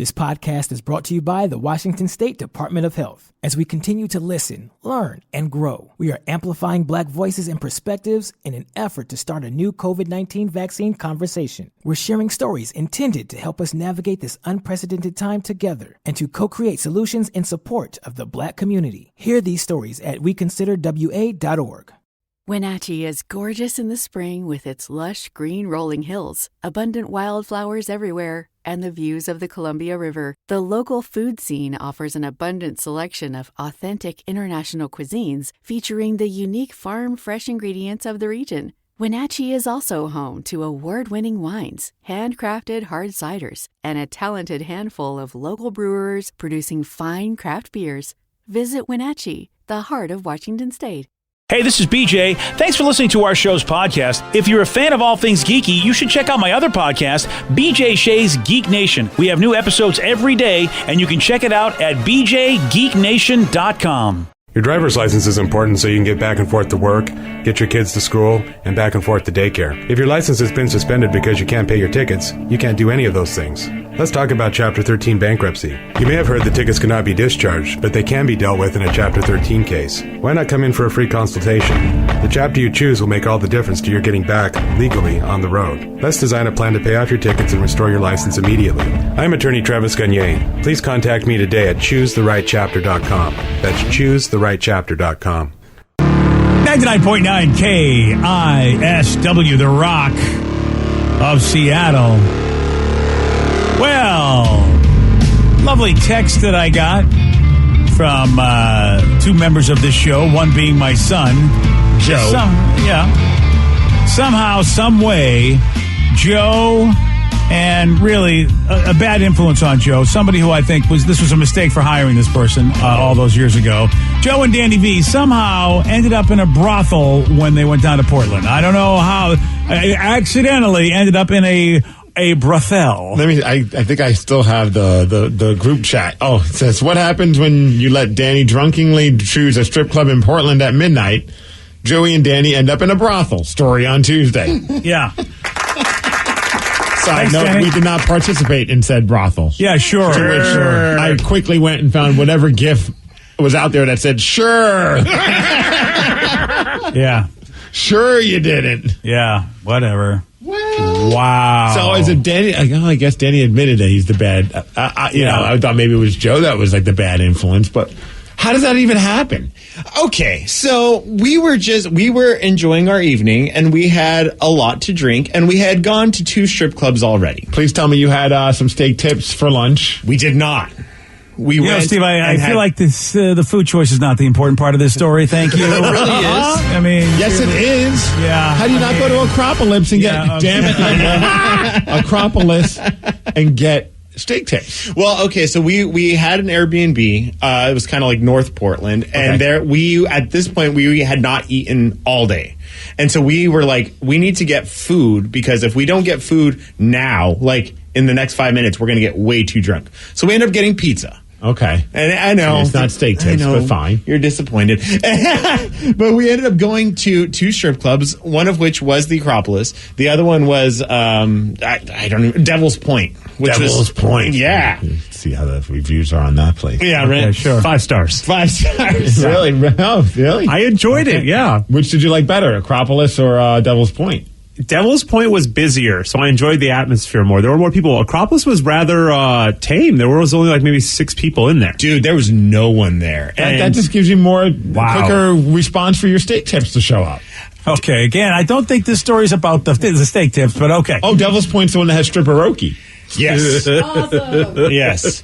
This podcast is brought to you by the Washington State Department of Health. As we continue to listen, learn, and grow, we are amplifying Black voices and perspectives in an effort to start a new COVID-19 vaccine conversation. We're sharing stories intended to help us navigate this unprecedented time together and to co-create solutions in support of the Black community. Hear these stories at weconsiderwa.org. Wenatchee is gorgeous in the spring with its lush green rolling hills, abundant wildflowers everywhere, and the views of the Columbia River. The local food scene offers an abundant selection of authentic international cuisines featuring the unique farm-fresh ingredients of the region. Wenatchee is also home to award-winning wines, handcrafted hard ciders, and a talented handful of local brewers producing fine craft beers. Visit Wenatchee, the heart of Washington State. Hey, this is BJ. Thanks for listening to our show's podcast. If you're a fan of all things geeky, you should check out my other podcast, BJ Shea's Geek Nation. We have new episodes every day, and you can check it out at bjgeeknation.com. Your driver's license is important so you can get back and forth to work, get your kids to school, and back and forth to daycare. If your license has been suspended because you can't pay your tickets, you can't do any of those things. Let's talk about Chapter 13 bankruptcy. You may have heard that tickets cannot be discharged, but they can be dealt with in a Chapter 13 case. Why not come in for a free consultation? The chapter you choose will make all the difference to your getting back legally on the road. Let's design a plan to pay off your tickets and restore your license immediately. I'm attorney Travis Gagne. Please contact me today at choosetherightchapter.com. That's choosetherightchapter.com. 99.9 KISW, the Rock of Seattle. Well, lovely text that I got from two members of this show, one being my son, Joe. Somehow, some way, Joe, and really a bad influence on Joe, somebody who I think this was a mistake for hiring this person all those years ago. Joe and Danny V somehow ended up in a brothel when they went down to Portland. I don't know how. I accidentally ended up in a brothel. I think I still have the group chat. Oh, it says, what happens when you let Danny drunkenly choose a strip club in Portland at midnight? Joey and Danny end up in a brothel. Story on Tuesday. Yeah. Side note, we did not participate in said brothel. Yeah, sure. To which I quickly went and found whatever GIF was out there that said, sure. Yeah. Sure you didn't. Yeah, whatever. Well, wow. So is it Danny? I guess Danny admitted that he's the bad. I thought maybe it was Joe that was like the bad influence, but how does that even happen? Okay, so we were enjoying our evening, and we had a lot to drink, and we had gone to 2 strip clubs already. Please tell me you had some steak tips for lunch. We did not. Steve, I feel like this the food choice is not the important part of this story. Thank you. It really is. I mean, yes, it is. Yeah. How do you not go to Acropolis and Acropolis and get steak tips? Well, okay, so we had an Airbnb. It was kind of like North Portland, and at this point we had not eaten all day. And so we were like, we need to get food, because if we don't get food now, like in the next 5 minutes, we're going to get way too drunk. So we end up getting pizza. Okay. And I know. So it's not steak tips, but fine. You're disappointed. But we ended up going to 2 strip clubs, one of which was the Acropolis. The other one was, I don't know, Devil's Point. Devil's Point. Yeah. Let's see how the reviews are on that place. Yeah, right. Okay, sure. 5 stars. 5 stars. Really? Oh, really? I enjoyed it, yeah. Which did you like better, Acropolis or Devil's Point? Devil's Point was busier, so I enjoyed the atmosphere more. There were more people. Acropolis was rather tame. There was only like maybe 6 people in there. Dude, there was no one there. That just gives you quicker response for your steak tips to show up. Okay, again, I don't think this story is about the steak tips, but okay. Oh, Devil's Point's the one that has stripperoki. Yes. Awesome. Yes.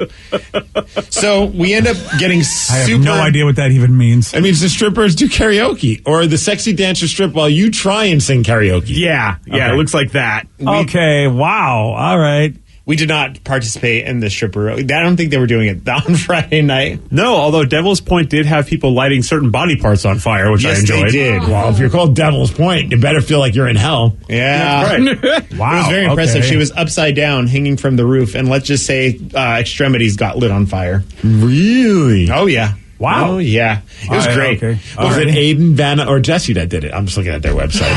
So we end up getting I have no idea what that even means. It means the strippers do karaoke, or the sexy dancer strip while you try and sing karaoke. Yeah, Okay. it looks like that. Okay, wow, all right. We did not participate in the stripper. I don't think they were doing it on Friday night. No, although Devil's Point did have people lighting certain body parts on fire, which I enjoyed. They did. Well, if you're called Devil's Point, you better feel like you're in hell. Yeah. That's right. Wow. It was very impressive. Okay. She was upside down, hanging from the roof, and let's just say extremities got lit on fire. Really? Oh, yeah. Wow. Oh, yeah. It was great. Okay. Was it Aiden, Vanna, or Jesse that did it? I'm just looking at their website.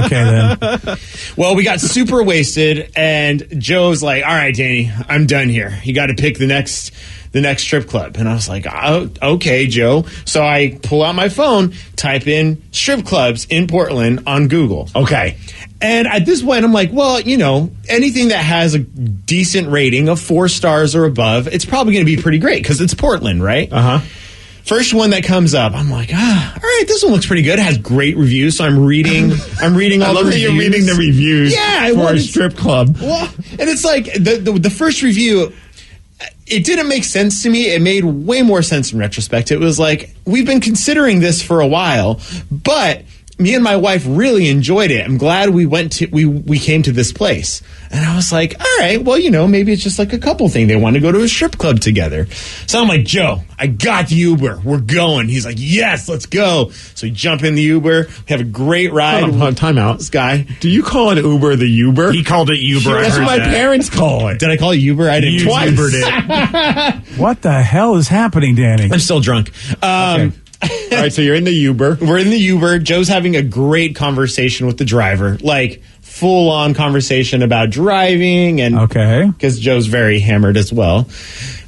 Okay, then. Well, we got super wasted, and Joe's like, all right, Danny, I'm done here. You got to pick the next strip club. And I was like, oh, okay, Joe. So I pull out my phone, type in strip clubs in Portland on Google. Okay. And at this point, I'm like, well, anything that has a decent rating of 4 stars or above, it's probably going to be pretty great because it's Portland, right? Uh-huh. First one that comes up, I'm like, all right, this one looks pretty good. It has great reviews, so I'm reading all I love the that reviews. you're reading the reviews for a strip club. Well, and it's like the first review, it didn't make sense to me. It made way more sense in retrospect. It was like, we've been considering this for a while, but me and my wife really enjoyed it. I'm glad we came to this place. And I was like, all right, well, maybe it's just like a couple thing. They want to go to a strip club together. So I'm like, Joe, I got the Uber. We're going. He's like, yes, let's go. So we jump in the Uber. We have a great ride. Hold on, time out. This guy. Do you call an Uber the Uber? He called it Uber. I That's heard what my that. parents call it. Did I call it Uber? I didn't. Twice. Ubered it. What the hell is happening, Danny? I'm still drunk. Okay. All right, so you're in the Uber. We're in the Uber. Joe's having a great conversation with the driver, like full-on conversation about driving, and Okay. because Joe's very hammered as well.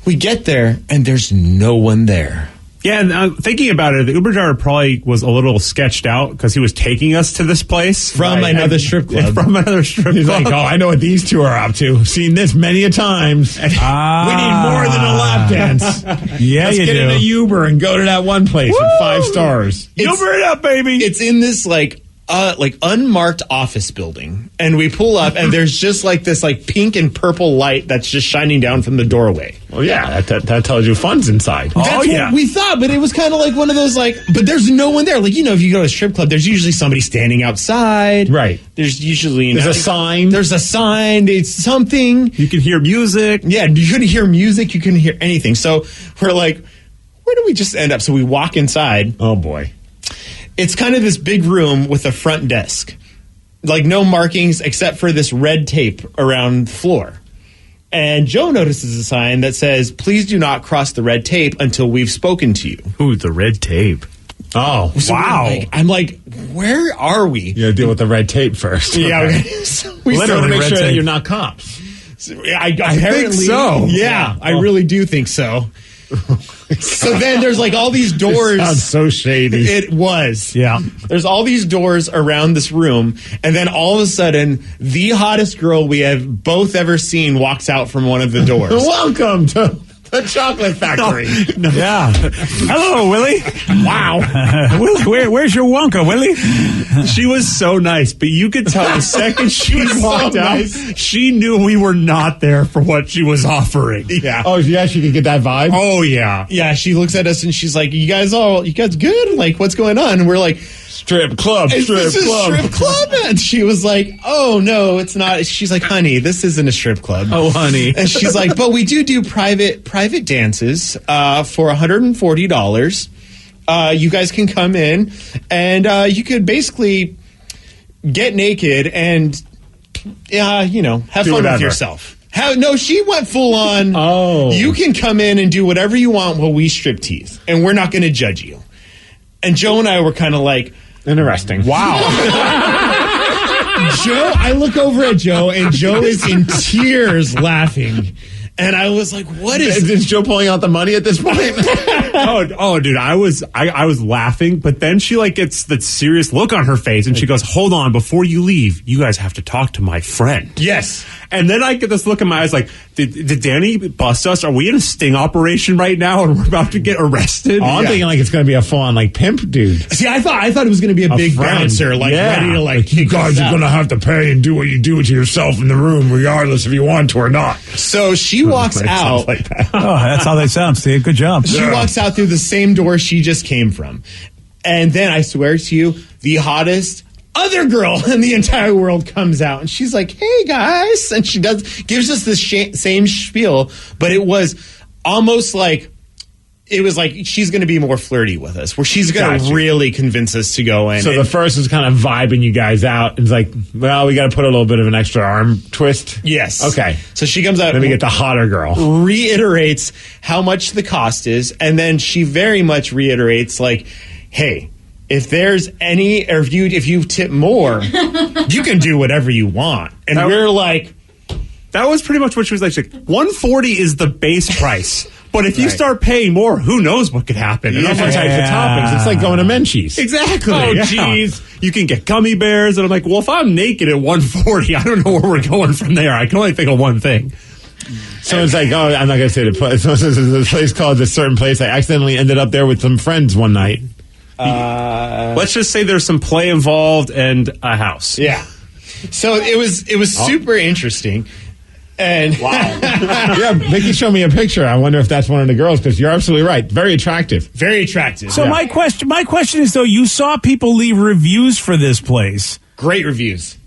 We get there, and there's no one there. Yeah, and thinking about it, the Uber driver probably was a little sketched out because he was taking us to this place. From another strip club. From another strip He's club. like, oh, I know what these two are up to. Seen this many a times. We need more than a lap dance. Yeah, Let's you get do. in a Uber and go to that one place with 5 stars. Uber it up, baby. It's in this like unmarked office building, and we pull up, and there's just like this like pink and purple light that's just shining down from the doorway. Well, yeah, that tells you fun's inside. That's what we thought, but it was kind of like one of those but there's no one there. Like, if you go to a strip club, there's usually somebody standing outside. Right. There's usually There's a sign. There's a sign. It's something. You can hear music. Yeah, you couldn't hear music. You couldn't hear anything. So we're like, where do we just end up? So we walk inside. Oh, boy. It's kind of this big room with a front desk. Like, no markings except for this red tape around the floor. And Joe notices a sign that says, please do not cross the red tape until we've spoken to you. Ooh, the red tape. Oh, So Wow. I'm like, where are we? You gotta deal with the red tape first. Yeah, Okay. so we Literally started make red sure that tape. you're not cops. apparently so. Yeah, I really do think so. So then there's like all these doors. Sounds so shady. It was. Yeah. There's all these doors around this room, and then all of a sudden, the hottest girl we have both ever seen walks out from one of the doors. Welcome to the chocolate factory. Yeah. Hello, Willie. Wow. Willie, where's your Wonka, Willie? She was so nice, but you could tell the second she walked out, nice. she knew we were not there for what she was offering. Yeah. Oh, yeah, she could get that vibe? Oh, yeah. Yeah, she looks at us and she's like, you guys good? Like, what's going on? And we're like, Strip club, is this a strip club? And she was like, oh, no, it's not. She's like, honey, this isn't a strip club. Oh, honey. And she's like, but we do private dances for $140. You guys can come in, and you could basically get naked and, have Do fun with whatever. yourself. No, she went full on. Oh. You can come in and do whatever you want while we strip tease, and we're not going to judge you. And Joe and I were kind of like, Interesting. wow. Joe, I look over at Joe, and Joe is in tears laughing. And I was like, what is... Is Joe pulling out the money at this point? Oh, dude, I was laughing, but then she gets that serious look on her face, and she goes, "Hold on, before you leave, you guys have to talk to my friend." Yes. And then I get this look in my eyes, like, did Danny bust us? Are we in a sting operation right now, and we're about to get arrested? Oh, I'm thinking like it's going to be a full-on pimp dude. See, I thought it was going to be a big friend. bouncer, ready to you guys are going to have to pay and do what you do to yourself in the room, regardless if you want to or not. So she walks out. Like that. Oh, that's how they sound, Steve. Good job. She walks out through the same door she just came from. And then I swear to you, the hottest other girl in the entire world comes out, and she's like, hey guys, and she gives us the same spiel, but it was almost like it was like she's going to be more flirty with us, where she's going to really convince us to go in. So the first is kind of vibing you guys out. It's like, well, we got to put a little bit of an extra arm twist. Yes. Okay. So she comes out. Then we get the hotter girl. Reiterates how much the cost is, and then she very much reiterates, like, hey, if there's any, or if you tip more, you can do whatever you want. And we're like, that was pretty much what she was like. She's like, $140 is the base price. But if you start paying more, who knows what could happen? And Different types of toppings. It's like going to Menchie's. Exactly. Oh, yeah. jeez. You can get gummy bears. And I'm like, well, if I'm naked at $140, I don't know where we're going from there. I can only think of one thing. Someone's like, oh, I'm not going to say the place. There's a place called a certain place. I accidentally ended up there with some friends one night. Let's just say there's some play involved and a house. yeah. So it was super interesting. And wow. Yeah, Vicky showed me a picture. I wonder if that's one of the girls, because you're absolutely right. Very attractive. Very attractive. So my question is, though, you saw people leave reviews for this place. Great reviews.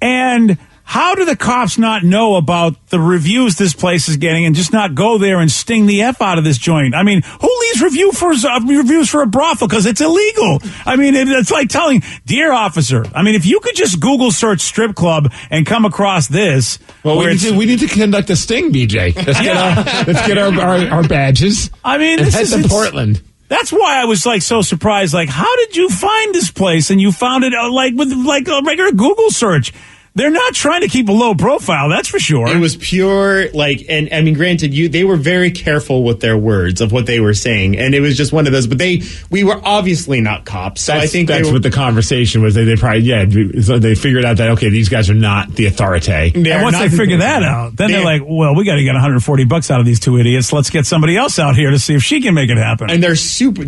And how do the cops not know about the reviews this place is getting and just not go there and sting the F out of this joint? I mean, who leaves reviews for a brothel? Because it's illegal. I mean, it's like telling, dear officer, I mean, if you could just Google search strip club and come across this. Well, we need to conduct a sting, BJ. Let's get our badges. I mean, and this head is to Portland. That's why I was like so surprised. Like, how did you find this place? And you found it like with like a regular Google search. They're not trying to keep a low profile, that's for sure. It was pure, like, and I mean, granted, they were very careful with their words of what they were saying, and it was just one of those. But we were obviously not cops, so I think that's what the conversation was. They probably so they figured out that okay, these guys are not the authority. And once they figure that out, then they're like, well, we got to get $140 out of these two idiots. Let's get somebody else out here to see if she can make it happen. And they're super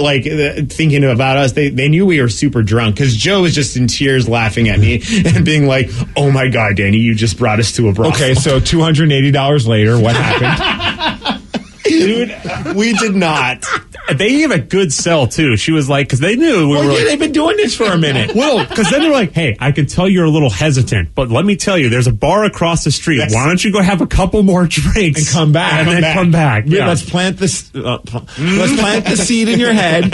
like thinking about us. They knew we were super drunk because Joe was just in tears laughing at me and being like, oh my God, Danny, you just brought us to a brothel. Okay, so $280 later, what happened? Dude, we did not. They gave a good sell, too. She was like, because they knew we were like, they've been doing this for a minute. Well, because then they're like, hey, I can tell you're a little hesitant, but let me tell you, there's a bar across the street. Yes. Why don't you go have a couple more drinks And come back. and then come back? Yeah. Let's plant this. Let's plant the seed in your head.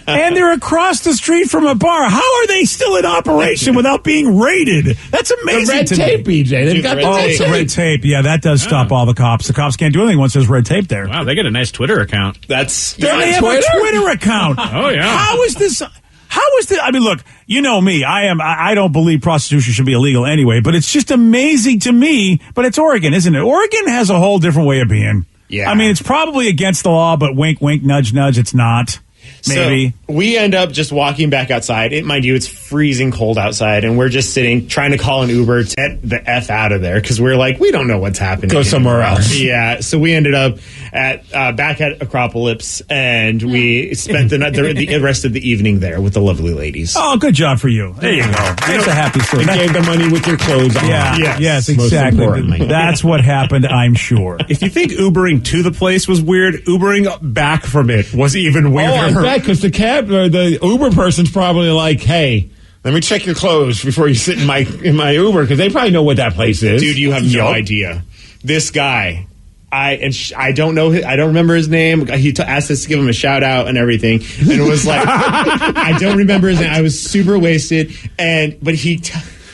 And they're across the street from a bar. How are they still in operation without being raided? That's amazing. The red to tape, me. BJ. They've got It's a red tape. Yeah, that does stop all the cops. The cops can't do anything once there's red tape there. Wow, they get a nice Twitter account. That's They have a Twitter account. Oh, yeah. How is this? I mean, look, you know me. I don't believe prostitution should be illegal anyway, but it's just amazing to me. But it's Oregon, isn't it? Oregon has a whole different way of being. Yeah. I mean, it's probably against the law, but wink, wink, nudge, nudge, it's not. Maybe. So we end up just walking back outside. Mind you, it's freezing cold outside, and we're just sitting, trying to call an Uber to get the F out of there because we're like, we don't know what's happening. Go somewhere else. Yeah. So we ended up back at Acropolis, and we spent the rest of the evening there with the lovely ladies. Oh, good job for you. There you go. That's a happy story. You gave the money with your clothes on. Yeah, yes, Most exactly. importantly. That's what happened, I'm sure. If you think Ubering to the place was weird, Ubering back from it was even weirder. Oh, I bet, because the cab or the Uber person's probably like, hey, let me check your clothes before you sit in my Uber, because they probably know what that place is. Dude, you have no idea. This guy, I don't know. I don't remember his name. He asked us to give him a shout out and everything, and it was like I don't remember his name. I was super wasted, but he.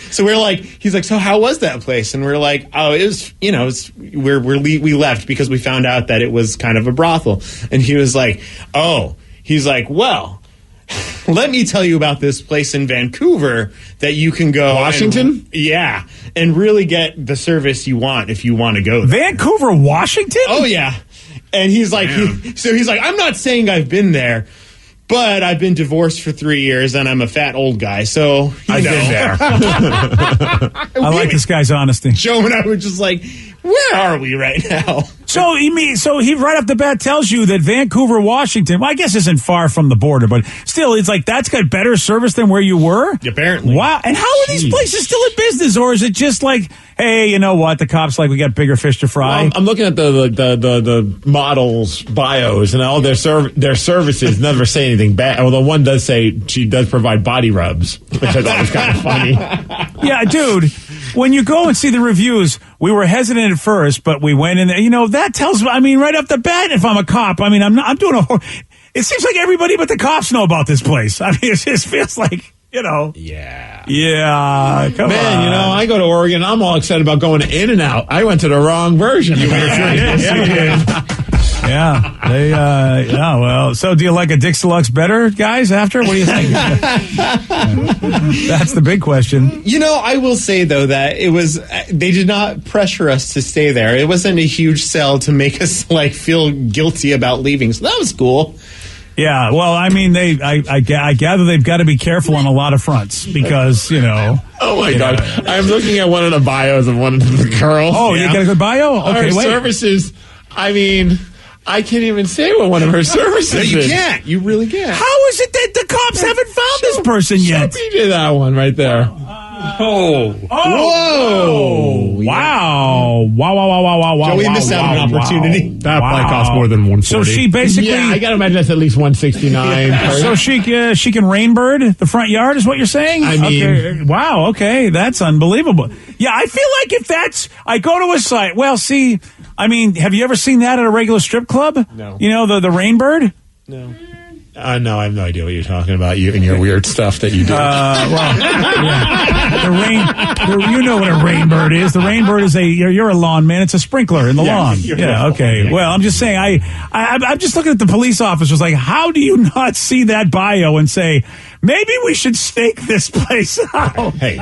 So we're like, he's like, so how was that place? And we're like, oh, it was, we left because we found out that it was kind of a brothel. And he was like, oh, he's like, well, let me tell you about this place in Vancouver that you can go. Washington? And really get the service you want if you want to go there. Vancouver, Washington? Oh, yeah. And he's like, he's like, I'm not saying I've been there, but I've been divorced for 3 years and I'm a fat old guy. So, I've been there. I like this guy's honesty. Joe and I were just like, where are we right now? So he right off the bat tells you that Vancouver, Washington, well, I guess isn't far from the border, but still, it's like that's got better service than where you were? Apparently. Wow. And how are these places still in business? Or is it just like, hey, you know what? The cops like, we got bigger fish to fry? Well, I'm looking at the models' bios, and all their services never say anything bad. Although one does say she does provide body rubs, which I thought was kind of funny. Yeah, dude. when you go and see the reviews, we were hesitant at first, but we went in there. That tells me, right off the bat, if I'm a cop, I'm doing it seems like everybody but the cops know about this place. It just feels like, Yeah. Yeah, come on. I go to Oregon. I'm all excited about going to In-N-Out. I went to the wrong version. Well, so do you like a Dix Deluxe better, guys, after? What do you think? That's the big question. I will say, though, that they did not pressure us to stay there. It wasn't a huge sell to make us, feel guilty about leaving. So that was cool. Yeah, well, I gather they've got to be careful on a lot of fronts because, Oh, my God. I'm looking at one of the bios of one of the girls. Oh, you got a good bio? Okay, Her services, I can't even say what one of her services is. No, you can't. You really can't. How is it that the cops haven't found this person yet? Show me to that one right there. Whoa. Wow. Joey missed out on an opportunity. That probably cost more than $140. So she basically... Yeah, I got to imagine that's at least $169. So she can rainbird the front yard is what you're saying? Okay. Wow, okay. That's unbelievable. Yeah, I feel like if that's... I go to a site... Well, see... have you ever seen that at a regular strip club? No. The rainbird? No. No, I have no idea what you're talking about. You and your weird stuff that you do. You know what a rainbird is. The rainbird is you're a lawn man. It's a sprinkler in the lawn. Yeah, okay. Well, I'm just saying, I'm just looking at the police officers like, how do you not see that bio and say, maybe we should stake this place out? Hey,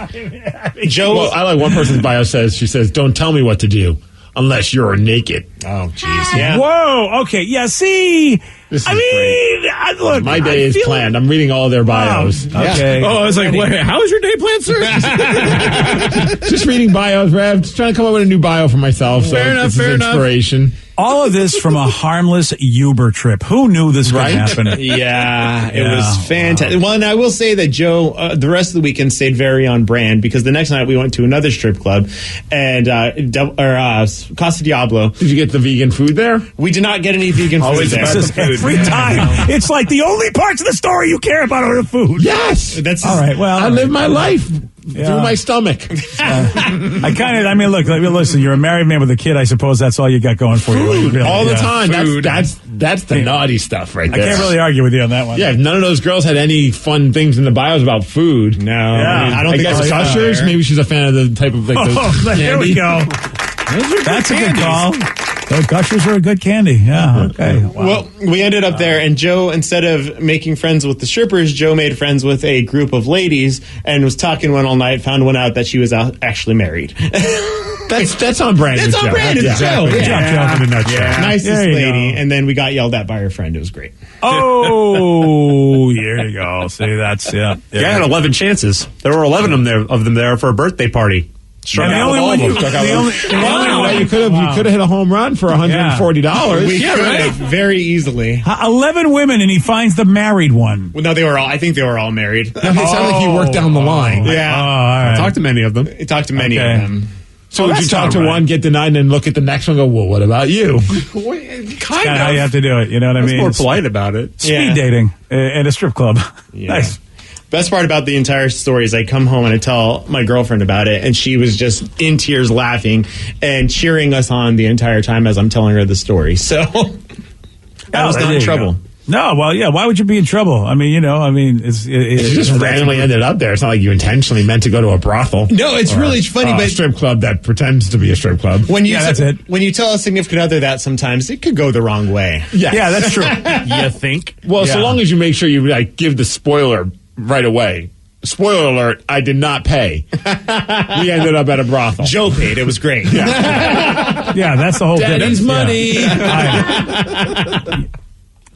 Joe. Well, I like one person's bio she says, don't tell me what to do unless you're naked. Oh, jeez. Yeah. Whoa. Okay. Yeah. See. Look. My day is planned. I'm reading all their bios. Wow. Okay. Oh, I was like, wait, how is your day planned, sir? Just reading bios, Rev. Just trying to come up with a new bio for myself. So fair enough. Inspiration. All of this from a harmless Uber trip. Who knew this would happen? Yeah, it was fantastic. Wow. Well, and I will say that Joe, the rest of the weekend stayed very on brand because the next night we went to another strip club and Casa Diablo. Did you get the vegan food there? We did not get any vegan food there. Every time. It's like the only parts of the story you care about are the food. Yes. That's all right. Well, I live my life through my stomach. Listen, you're a married man with a kid. I suppose that's all you got going for you. Food, really. All the time. That's the naughty stuff right there. I can't really argue with you on that one. Yeah, none of those girls had any fun things in the bios about food. No. Yeah. I don't think that's Gushers. Maybe she's a fan of the type of there we go. That's a good call. Those Gushers are a good candy. Yeah, okay. Wow. Well, we ended up there, and Joe, instead of making friends with the strippers, Joe made friends with a group of ladies and was talking one all night, found one out that she was actually married. That's on brand. That's on brand. It's Joe. Joe in a nutshell. Yeah. Nicest lady. And then we got yelled at by her friend. It was great. Oh, here you go. See, that's, I had 11 chances. There were 11 of them there for a birthday party. Struck out with all of them. You could have hit a home run for $140. We could have very easily. 11 women, and he finds the married one. Well, no, I think they were all married. It sounded like he worked down the line. Yeah. All right. I talked to many of them. He talked to many of them. So would you talk to one, get denied, and then look at the next one and go, well, what about you? Kind of how you have to do it. You know what I mean? More polite about it. Speed dating at a strip club. Yeah. Nice. Best part about the entire story is I come home and I tell my girlfriend about it, and she was just in tears laughing and cheering us on the entire time as I'm telling her the story. So I was not in trouble. No, well, yeah. Why would you be in trouble? It's just randomly ended up there. It's not like you intentionally meant to go to a brothel. No, it's really funny, but a strip club that pretends to be a strip club. That's it. When you tell a significant other that, sometimes it could go the wrong way. Yes. Yeah, that's true. You think? Well, so long as you make sure you give the spoiler right away. Spoiler alert, I did not pay. We ended up at a brothel. Joe paid. It was great. Yeah, that's the whole Daddy's money. Yeah.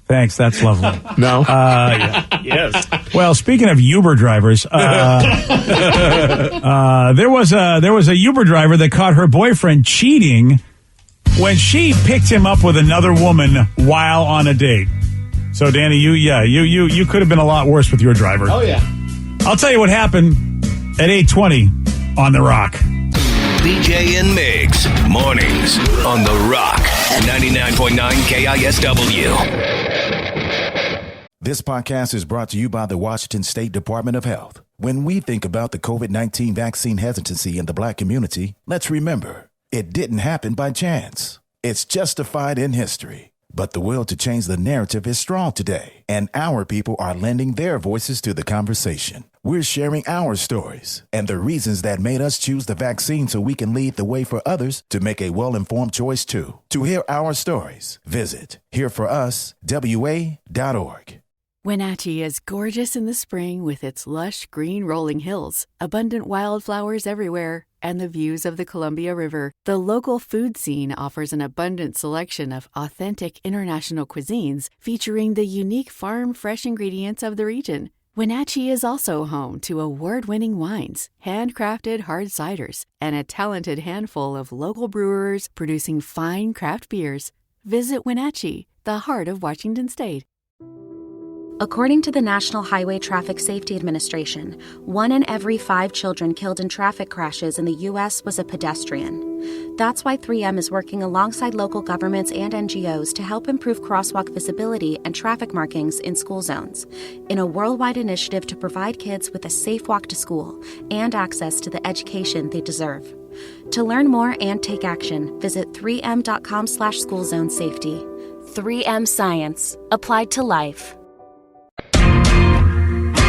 Thanks, that's lovely. No? Yes. Well, speaking of Uber drivers, there was a Uber driver that caught her boyfriend cheating when she picked him up with another woman while on a date. So, Danny, you could have been a lot worse with your driver. Oh, yeah. I'll tell you what happened at 8:20 on The Rock. BJ and Migs, mornings on The Rock, 99.9 KISW. This podcast is brought to you by the Washington State Department of Health. When we think about the COVID-19 vaccine hesitancy in the Black community, let's remember, it didn't happen by chance. It's justified in history. But the will to change the narrative is strong today, and our people are lending their voices to the conversation. We're sharing our stories and the reasons that made us choose the vaccine so we can lead the way for others to make a well-informed choice too. To hear our stories, visit hereforuswa.org. Wenatchee is gorgeous in the spring with its lush green rolling hills, abundant wildflowers everywhere, and the views of the Columbia River. The local food scene offers an abundant selection of authentic international cuisines featuring the unique farm-fresh ingredients of the region. Wenatchee is also home to award-winning wines, handcrafted hard ciders, and a talented handful of local brewers producing fine craft beers. Visit Wenatchee, the heart of Washington State. According to the National Highway Traffic Safety Administration, 1 in every 5 children killed in traffic crashes in the U.S. was a pedestrian. That's why 3M is working alongside local governments and NGOs to help improve crosswalk visibility and traffic markings in school zones, in a worldwide initiative to provide kids with a safe walk to school and access to the education they deserve. To learn more and take action, visit 3m.com/schoolzonesafety. 3M Science, applied to life.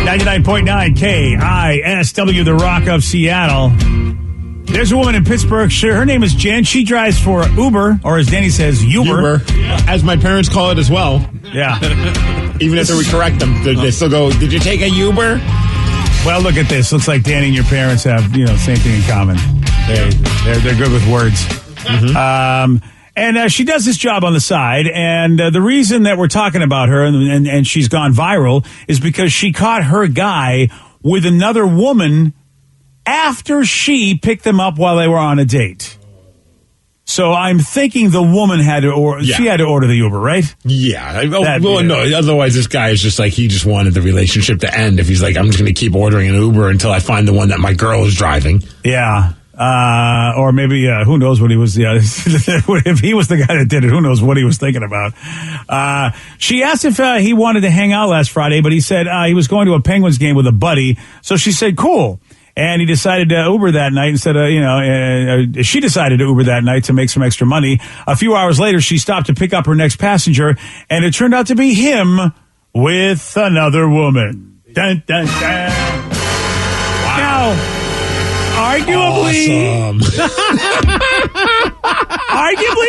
99.9 KISW, the Rock of Seattle. There's a woman in Pittsburgh. Her name is Jen. She drives for Uber, or as Danny says, Uber. As my parents call it as well. Yeah. Even after we correct them, they still go, did you take a Uber? Well, look at this. Looks like Danny and your parents have, same thing in common. They're good with words. Mm-hmm. And she does this job on the side, and the reason that we're talking about her and she's gone viral is because she caught her guy with another woman after she picked them up while they were on a date. So I'm thinking the woman had to she had to order the Uber, right? Yeah. No. Otherwise, this guy is just like, he just wanted the relationship to end. If he's like, I'm just going to keep ordering an Uber until I find the one that my girl is driving. Yeah. Or maybe, who knows what he was, if he was the guy that did it, who knows what he was thinking about. She asked if he wanted to hang out last Friday, but he said he was going to a Penguins game with a buddy. So she said, cool. And he decided to Uber that night instead of, she decided to Uber that night to make some extra money. A few hours later, she stopped to pick up her next passenger, and it turned out to be him with another woman. Dun, dun, dun. Wow. Now, arguably,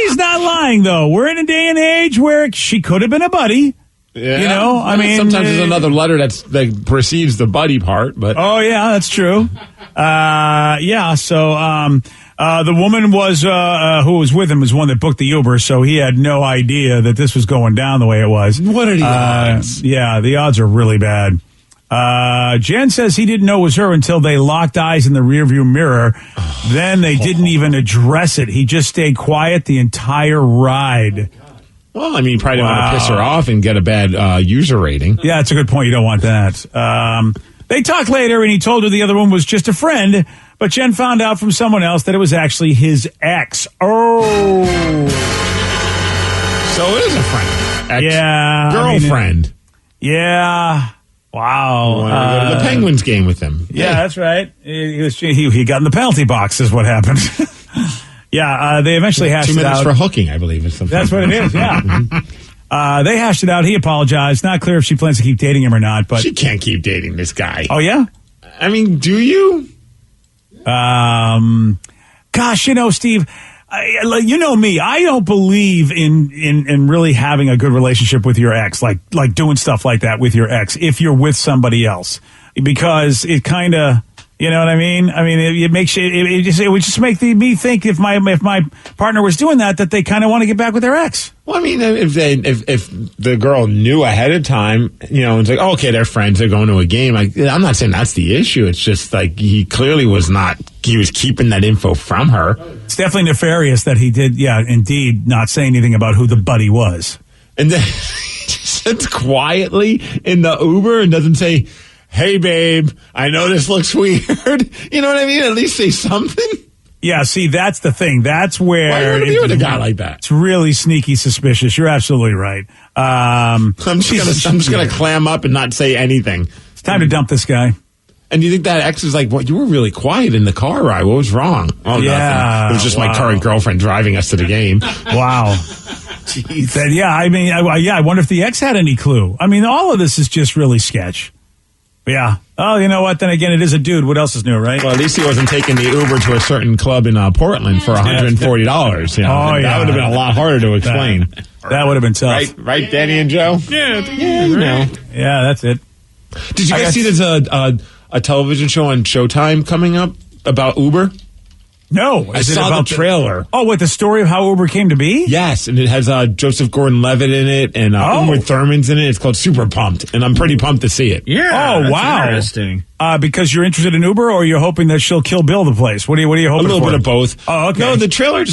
he's not lying, though. We're in a day and age where she could have been a buddy. Yeah. Sometimes there's another letter that precedes the buddy part, but. Oh, yeah, that's true. So the woman was, who was with him was one that booked the Uber, so he had no idea that this was going down the way it was. What are the odds? Yeah, the odds are really bad. Jen says he didn't know it was her until they locked eyes in the rearview mirror. Then they didn't even address it. He just stayed quiet the entire ride. Well, I mean, you probably don't want to piss her off and get a bad user rating. Yeah, that's a good point. You don't want that. They talked later, and he told her the other one was just a friend, but Jen found out from someone else that it was actually his ex. Oh. So it is a friend. Girlfriend. Yeah. Wow. To go to the Penguins game with him. Yeah, that's right. He got in the penalty box is what happened. Yeah, they eventually hashed it out. 2 minutes for hooking, I believe. That's what it is, yeah. They hashed it out. He apologized. Not clear if she plans to keep dating him or not. But she can't keep dating this guy. Oh, yeah? I mean, do you? Gosh, Steve, you know me. I don't believe in really having a good relationship with your ex, like doing stuff like that with your ex if you're with somebody else, because it kind of, you know what I mean? I mean, it makes you, it would just make me think if my partner was doing that they kind of want to get back with their ex. Well, I mean, if the girl knew ahead of time, it's like, oh, okay, they're friends, they're going to a game. I'm not saying that's the issue. It's just like he clearly was keeping that info from her. It's definitely nefarious that he did, indeed, not say anything about who the buddy was. And then he sits quietly in the Uber and doesn't say, hey, babe, I know this looks weird. You know what I mean? At least say something. Yeah, see, that's the thing. That's where... Why do you want to be with a guy like that? It's really sneaky suspicious. You're absolutely right. I'm just going to clam up and not say anything. It's time to dump this guy. And you think that ex is like, well, you were really quiet in the car ride. What was wrong? Oh, Yeah. nothing. It was just my current girlfriend driving us to the game. Wow. Jeez. Yeah, I mean, I wonder if the ex had any clue. I mean, all of this is just really sketch. Yeah. Oh, you know what? Then again, it is a dude. What else is new, right? Well, at least he wasn't taking the Uber to a certain club in Portland for $140. You know? Oh, yeah. That would have been a lot harder to explain. That would have been tough. Right, Danny and Joe? Yeah, you know. Yeah, that's it. Did you guys see there's a television show on Showtime coming up about Uber? No. I saw the trailer. Oh, what, the story of how Uber came to be? Yes, and it has Joseph Gordon-Levitt in it, and Uma Thurman's in it. It's called Super Pumped, and I'm pretty pumped to see it. Yeah. Oh, that's wow. Interesting. Because you're interested in Uber, or you're hoping that she'll kill Bill the place? What are you hoping for? A little bit of both. Oh, okay. No, the trailer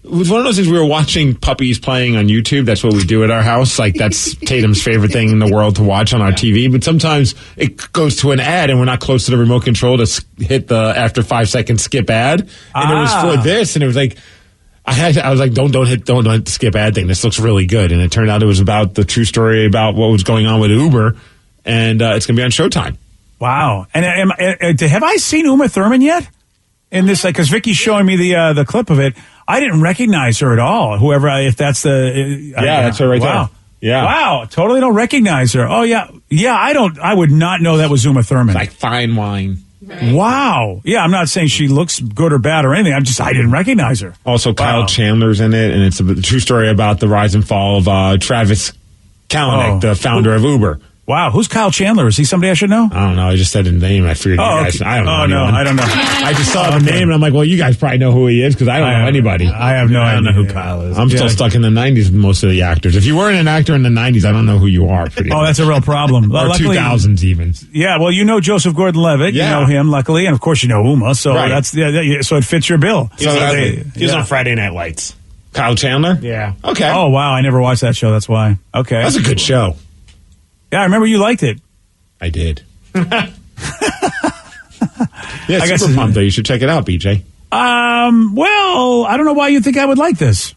it was one of those things we were watching puppies playing on YouTube. That's what we do at our house. Like, that's Tatum's favorite thing in the world to watch on our TV. But sometimes it goes to an ad and we're not close to the remote control to hit the after 5 seconds skip ad. And it was for this, and it was like, I was like, don't hit the skip ad thing. This looks really good. And it turned out it was about the true story about what was going on with Uber. And it's going to be on Showtime. Wow. And have I seen Uma Thurman yet? In this, because Vicky's showing me the clip of it. I didn't recognize her at all. If that's the... that's her right there. Yeah. Wow. Totally don't recognize her. Oh, yeah. Yeah, I would not know that was Uma Thurman. It's like fine wine. Wow. Yeah, I'm not saying she looks good or bad or anything. I didn't recognize her. Also, Kyle Chandler's in it, and it's a true story about the rise and fall of Travis Kalanick, the founder of Uber. Wow, who's Kyle Chandler? Is he somebody I should know? I don't know. I just said his name. I figured you guys. Okay. I don't know. No, I don't know. I just saw the name and I'm like, well, you guys probably know who he is because I don't know anybody. I have no idea. I don't know who Kyle is. I'm still stuck in the 90s with most of the actors. If you weren't an actor in the 90s, I don't know who you are. That's a real problem. Or luckily, 2000s even. Yeah, well, you know Joseph Gordon-Levitt. Yeah. You know him, luckily. And, of course, you know Uma. So so it fits your bill. He was on Friday Night Lights. Kyle Chandler? Yeah. Okay. Oh, wow. I never watched that show. That's why. Okay. That's a good show. Yeah, I remember you liked it. I did. Super pumped, though. You should check it out, BJ. Well, I don't know why you think I would like this.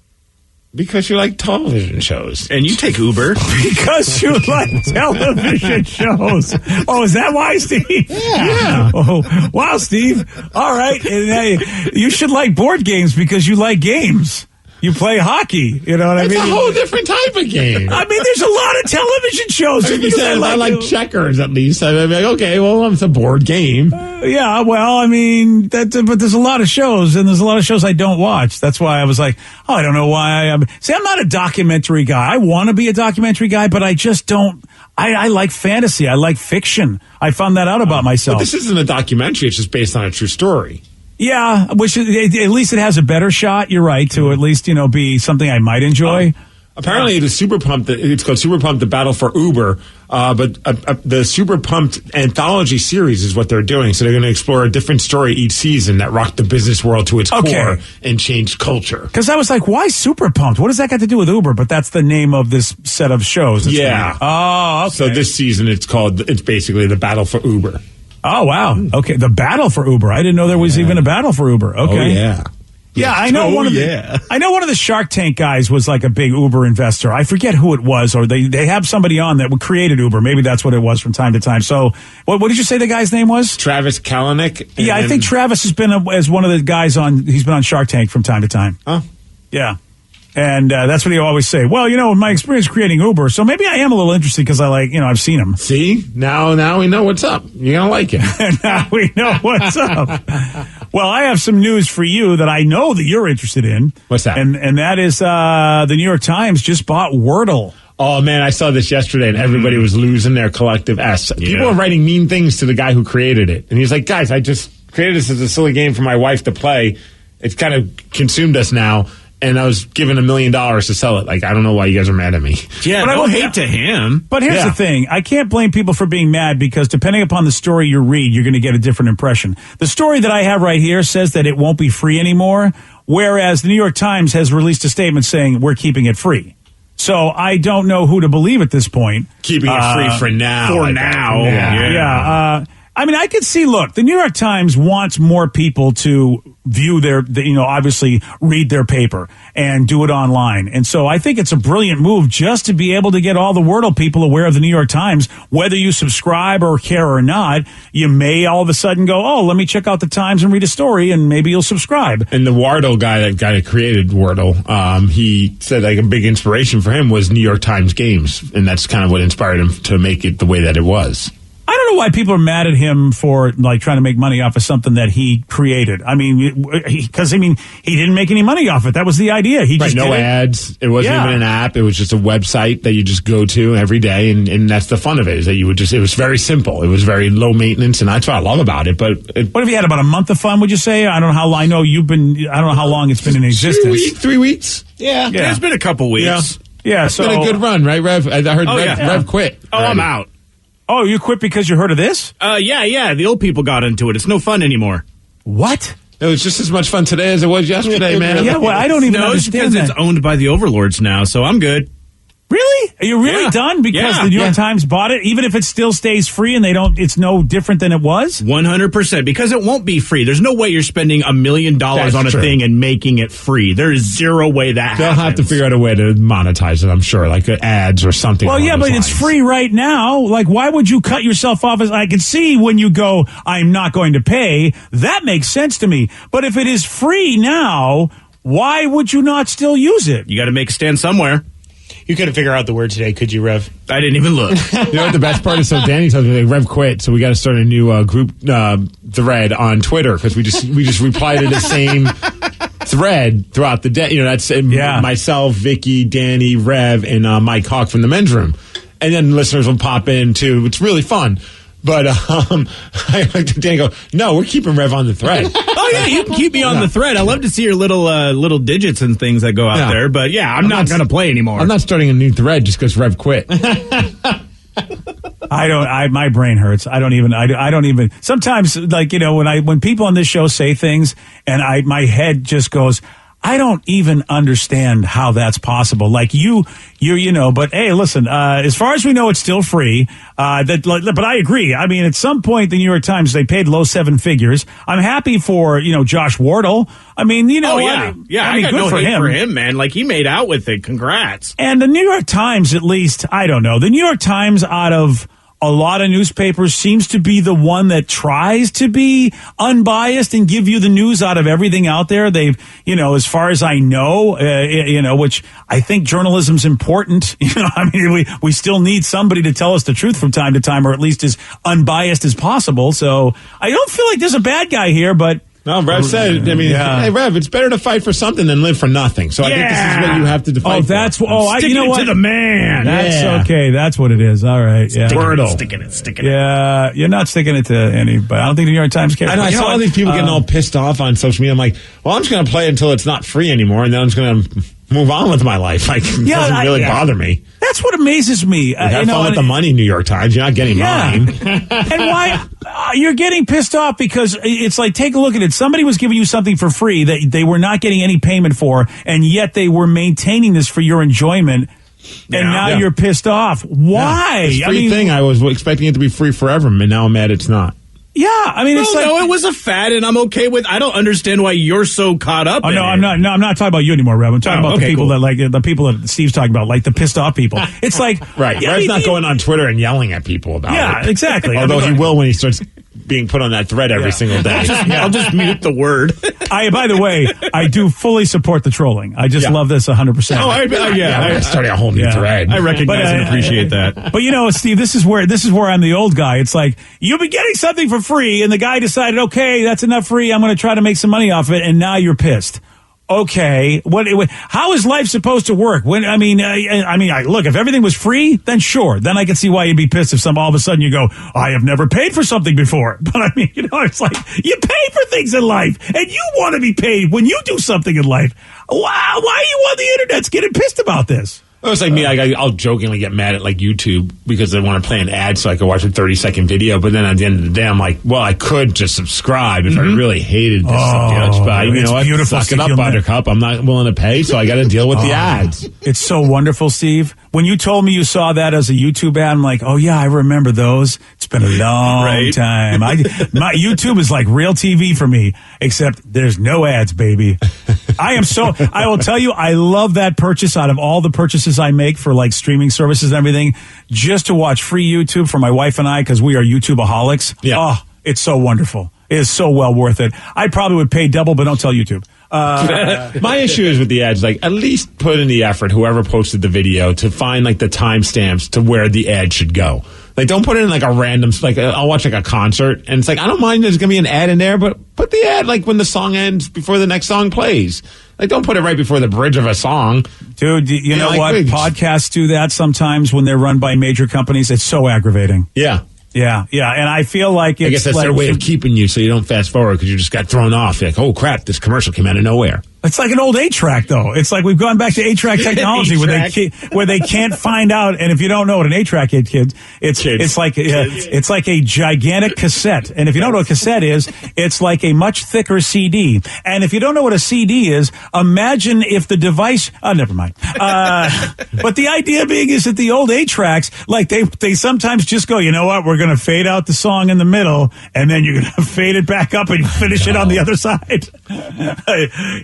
Because you like television shows. And you take Uber. Because you like television shows. Oh, is that why, Steve? Yeah. Oh, wow, Steve. All right. And, you should like board games because you like games. You play hockey, you know what I mean? It's a whole different type of game. I mean, there's a lot of television shows. If you said I like checkers, at least, I'd be like, okay, well, it's a board game. Yeah, well, I mean, but there's a lot of shows, and there's a lot of shows I don't watch. That's why I was like, I don't know why. I'm not a documentary guy. I want to be a documentary guy, but I just don't. I like fantasy. I like fiction. I found that out about myself. But this isn't a documentary. It's just based on a true story. Yeah, which at least it has a better shot. You're right, to at least be something I might enjoy. Apparently, the Super Pumped. It's called Super Pumped: The Battle for Uber. But the Super Pumped anthology series is what they're doing. So they're going to explore a different story each season that rocked the business world to its core and changed culture. Because I was like, why Super Pumped? What does that got to do with Uber? But that's the name of this set of shows. Yeah. Oh, okay. So this season, it's basically the Battle for Uber. Oh, wow. Okay, the battle for Uber. I didn't know there was even a battle for Uber. Okay. Oh, yeah. Yeah, I know one of the Shark Tank guys was like a big Uber investor. I forget who it was, or they have somebody on that created Uber. Maybe that's what it was from time to time. So, what did you say the guy's name was? Travis Kalanick. Yeah, I think Travis has been as one of the guys he's been on Shark Tank from time to time. Oh. Yeah. And that's what he always say. Well, my experience creating Uber, so maybe I am a little interested because I've seen him. See? Now we know what's up. You're going to like it. Now we know what's up. Well, I have some news for you that I know that you're interested in. What's that? And that is the New York Times just bought Wordle. Oh, man, I saw this yesterday, and everybody was losing their collective S. Yeah. People are writing mean things to the guy who created it. And he's like, guys, I just created this as a silly game for my wife to play. It's kind of consumed us now. And I was given $1 million to sell it. Like, I don't know why you guys are mad at me. Yeah, but no hate to him. But here's the thing. I can't blame people for being mad because depending upon the story you read, you're going to get a different impression. The story that I have right here says that it won't be free anymore, whereas the New York Times has released a statement saying we're keeping it free. So I don't know who to believe at this point. Keeping it free for now. For now. Yeah. I mean, I could see, look, the New York Times wants more people to view obviously read their paper and do it online. And so I think it's a brilliant move just to be able to get all the Wordle people aware of the New York Times. Whether you subscribe or care or not, you may all of a sudden go, oh, let me check out the Times and read a story, and maybe you'll subscribe. And the Wardle guy that created Wordle, he said like a big inspiration for him was New York Times games. And that's kind of what inspired him to make it the way that it was. I don't know why people are mad at him for like trying to make money off of something that he created. I mean, because he didn't make any money off it. That was the idea. He just no ads. It wasn't even an app. It was just a website that you just go to every day, and that's the fun of it. Is that it was very simple. It was very low maintenance, and that's what I love about it. But what have you had, about a month of fun? Would you say? I don't know how long. I don't know how long it's been in existence. 3 weeks. Yeah, it's been a couple weeks. Yeah, it's been a good run, right, Rev? I heard Rev quit. Oh, I'm out. Oh, you quit because you heard of this? Yeah. The old people got into it. It's no fun anymore. What? It was just as much fun today as it was yesterday, man. Yeah, well, I don't even understand because it's owned by the overlords now, so I'm good. Really? Are you really done? Because the New York Times bought it, even if it still stays free and it's no different than it was? 100%. Because it won't be free. There's no way you're spending $1 million on a thing and making it free. There is zero way that They'll have to figure out a way to monetize it, I'm sure, like ads or something. Well, yeah, but it's free right now. Like, why would you cut yourself off? I can see when you go, I'm not going to pay. That makes sense to me. But if it is free now, why would you not still use it? You got to make a stand somewhere. You couldn't figure out the word today, could you, Rev? I didn't even look. You know what the best part is? So Danny tells me Rev quit, so we got to start a new group thread on Twitter because we just reply to the same thread throughout the day. You know, that's myself, Vicky, Danny, Rev, and Mike Hawk from the men's room, and then listeners will pop in too. It's really fun. But I like to Danny go, no, we're keeping Rev on the thread. Oh yeah, you can keep me on the thread. I love to see your little digits and things that go out there. But yeah, I'm not going to play anymore. I'm not starting a new thread just because Rev quit. My brain hurts. I don't even sometimes, like, you know, when people on this show say things and my head just goes, I don't even understand how that's possible. Like but hey, listen, as far as we know, it's still free. But I agree. I mean, at some point, the New York Times, they paid low seven figures. I'm happy for, Josh Wardle. I mean, I got good no for hate him. for him, man. Like, he made out with it. Congrats. And the New York Times, at least, I don't know. The New York Times, out of a lot of newspapers, seems to be the one that tries to be unbiased and give you the news out of everything out there. They've, as far as I know, which I think journalism's important. I mean, we still need somebody to tell us the truth from time to time, or at least as unbiased as possible. So I don't feel like there's a bad guy here, but. No, Rev said, hey, Rev, it's better to fight for something than live for nothing. So I think this is what you have to fight for. You know what? To the man. That's okay. That's what it is. All right. Yeah. Sticking it. Yeah. You're not sticking it to anybody. I don't think the New York Times cares. I know. I saw all these people getting all pissed off on social media. I'm like, well, I'm just going to play it until it's not free anymore, and then I'm just going to move on with my life. Like, it doesn't really bother me. That's what amazes me. Have fun with the money, New York Times. You're not getting mine. And why? You're getting pissed off because it's like, take a look at it. Somebody was giving you something for free that they were not getting any payment for, and yet they were maintaining this for your enjoyment. And now you're pissed off. Why? This free thing, I was expecting it to be free forever, and now I'm mad it's not. Yeah, I mean, it's like... No, it was a fad, and I'm okay with... I don't understand why you're so caught up in it. I'm not talking about you anymore, Rev. I'm talking about the people the people that Steve's talking about, like the pissed off people. It's like... Right. Rev's not going on Twitter and yelling at people about it. Yeah, exactly. Although he will when he starts being put on that thread every single day. I'll just mute the word. By the way, I do fully support the trolling. I just love this 100%. Oh, I'm starting a whole new thread. I recognize and appreciate that. But Steve, this is where I'm the old guy. It's like, you've been getting something for free, and the guy decided, okay, that's enough free. I'm going to try to make some money off it, and now you're pissed. Okay, how is life supposed to work? Look, if everything was free, then sure, then I can see why you'd be pissed if all of a sudden you go, I have never paid for something before. But I mean, it's like, you pay for things in life, and you want to be paid when you do something in life. Why are you on the internet getting pissed about this? Well, it's like me. I'll jokingly get mad at YouTube because they want to play an ad so I can watch a 30-second video. But then at the end of the day, I'm like, well, I could just subscribe if I really hated this subject. But you know what? Beautiful. Suck it up, Buttercup. I'm not willing to pay, so I got to deal with the ads. It's so wonderful, Steve, when you told me you saw that as a YouTube ad, I'm like, oh yeah, I remember those. It's been a long time. My YouTube is like real TV for me, except there's no ads, baby. I will tell you, I love that purchase out of all the purchases I make for like streaming services and everything, just to watch free YouTube for my wife and I, because we are YouTubeaholics. Yeah. Oh, it's so wonderful. It is so well worth it. I probably would pay double, but don't tell YouTube. My issue is with the ads, like, at least put in the effort, whoever posted the video, to find like the timestamps to where the ad should go. Like, don't put it in like a random, like, I'll watch like a concert, and it's like, I don't mind there's going to be an ad in there, but put the ad like when the song ends before the next song plays. Like, don't put it right before the bridge of a song. Dude, you know like, what? Podcasts do that sometimes when they're run by major companies. It's so aggravating. Yeah. Yeah, and I feel like it's I guess that's like, their way of keeping you so you don't fast forward because you just got thrown off. You're like, oh crap, this commercial came out of nowhere. It's like an old 8-track, though. It's like we've gone back to 8-track technology where they can't find out. And if you don't know what an 8-track is, kids, it's like a gigantic cassette. And if you don't know what a cassette is, it's like a much thicker CD. And if you don't know what a CD is, imagine if the device. Oh, never mind. But the idea being is that the old 8-tracks, like they sometimes just go, you know what? We're going to fade out the song in the middle, and then you're going to fade it back up and finish it on the other side.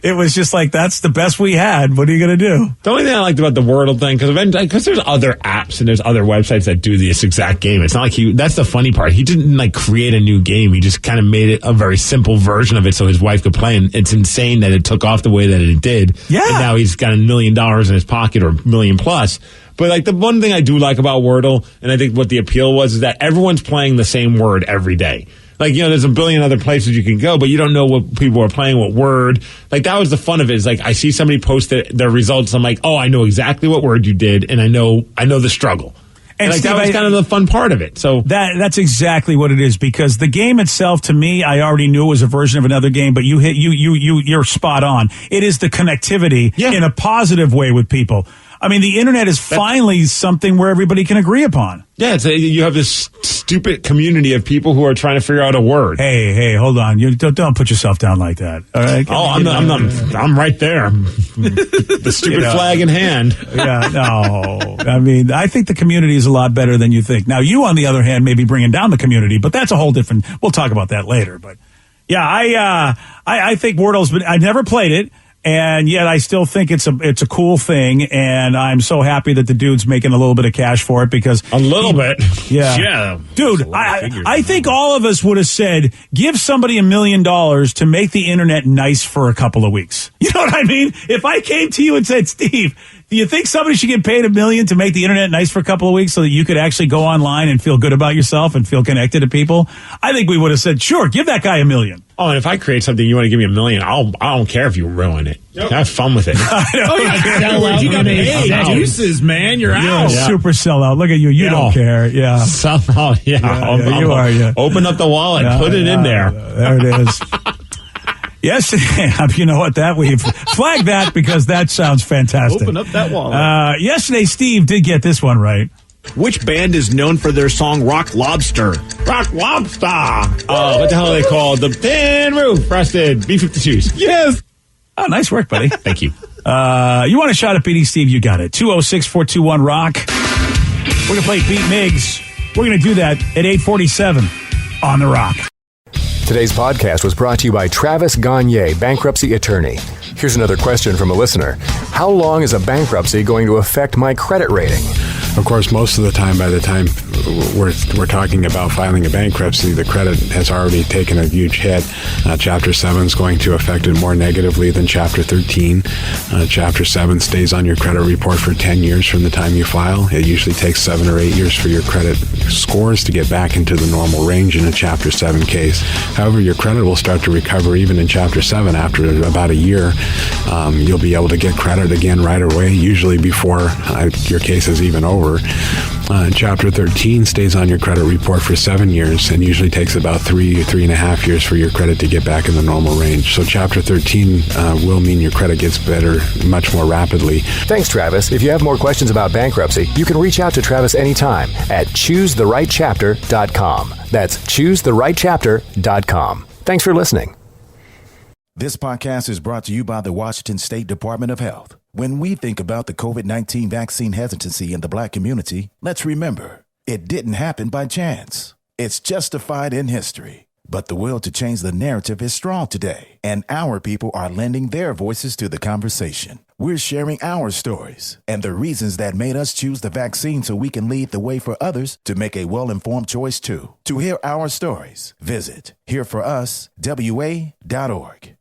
It was just like, that's the best we had. What are you going to do? The only thing I liked about the Wordle thing, because there's other apps and there's other websites that do this exact game. It's not like that's the funny part. He didn't like create a new game. He just kind of made it a very simple version of it so his wife could play. And it's insane that it took off the way that it did. Yeah. And now he's got $1 million in his pocket, or $1 million plus. But like the one thing I do like about Wordle, and I think what the appeal was, is that everyone's playing the same word every day. Like, you know, there's a billion other places you can go, but you don't know what people are playing, what word. Like, that was the fun of it. Is like, I see somebody post their results. I'm like, oh, I know exactly what word you did, and I know the struggle. And like, Steve, that was kind of the fun part of it. So that's exactly what it is, because the game itself, to me, I already knew it was a version of another game, but you're spot on. It is the connectivity in a positive way with people. I mean, the internet is finally something where everybody can agree upon. Yeah, you have this stupid community of people who are trying to figure out a word. Hey, hold on! You don't put yourself down like that. All right? I'm right there, the stupid flag in hand. Yeah, no. I mean, I think the community is a lot better than you think. Now, you, on the other hand, may be bringing down the community, but that's a whole different. We'll talk about that later. But yeah, I think Wordle's been. I've never played it. And yet I still think it's a cool thing, and I'm so happy that the dude's making a little bit of cash for it, because a little bit. Yeah. Dude, I think all of us would have said, give somebody $1 million to make the internet nice for a couple of weeks. You know what I mean? If I came to you and said, Steve, do you think somebody should get paid $1 million to make the internet nice for a couple of weeks so that you could actually go online and feel good about yourself and feel connected to people? I think we would have said, sure, give that guy $1 million. Oh, and if I create something, you want to give me $1 million, I don't care if you ruin it. Yep. Have fun with it. You got paid. Deuces, man. You're out. Super sellout. Look at you. You don't care. Yeah. Somehow, yeah. You are. Yeah. Open up the wallet. Put it in there. There it is. Yes, you know what? We've flagged that because that sounds fantastic. Open up that wallet. Yesterday, Steve did get this one right. Which band is known for their song Rock Lobster? Rock Lobster. Oh, what the hell are they called? The Tin Roof Rusted B-52s. Yes. Oh, nice work, buddy. Thank you. You want a shot at beating Steve? You got it. 206-421-ROCK. We're going to play Beat Miggs. We're going to do that at 8:47 on The Rock. Today's podcast was brought to you by Travis Gagne, bankruptcy attorney. Here's another question from a listener. How long is a bankruptcy going to affect my credit rating? Of course, most of the time, by the time we're talking about filing a bankruptcy, the credit has already taken a huge hit. Chapter 7 is going to affect it more negatively than Chapter 13. Chapter 7 stays on your credit report for 10 years from the time you file. It usually takes 7 or 8 years for your credit scores to get back into the normal range in a Chapter 7 case. However, your credit will start to recover even in Chapter 7 after about a year. You'll be able to get credit again right away, usually before your case is even over. Chapter 13 stays on your credit report for 7 years and usually takes about 3.5 years for your credit to get back in the normal range. So Chapter 13 will mean your credit gets better much more rapidly. Thanks, Travis. If you have more questions about bankruptcy, you can reach out to Travis anytime at choosetherightchapter.com. That's choosetherightchapter.com. Thanks for listening. This podcast is brought to you by the Washington State Department of Health. When we think about the COVID-19 vaccine hesitancy in the Black community, let's remember, it didn't happen by chance. It's justified in history. But the will to change the narrative is strong today, and our people are lending their voices to the conversation. We're sharing our stories and the reasons that made us choose the vaccine so we can lead the way for others to make a well-informed choice too. To hear our stories, visit hereforuswa.org.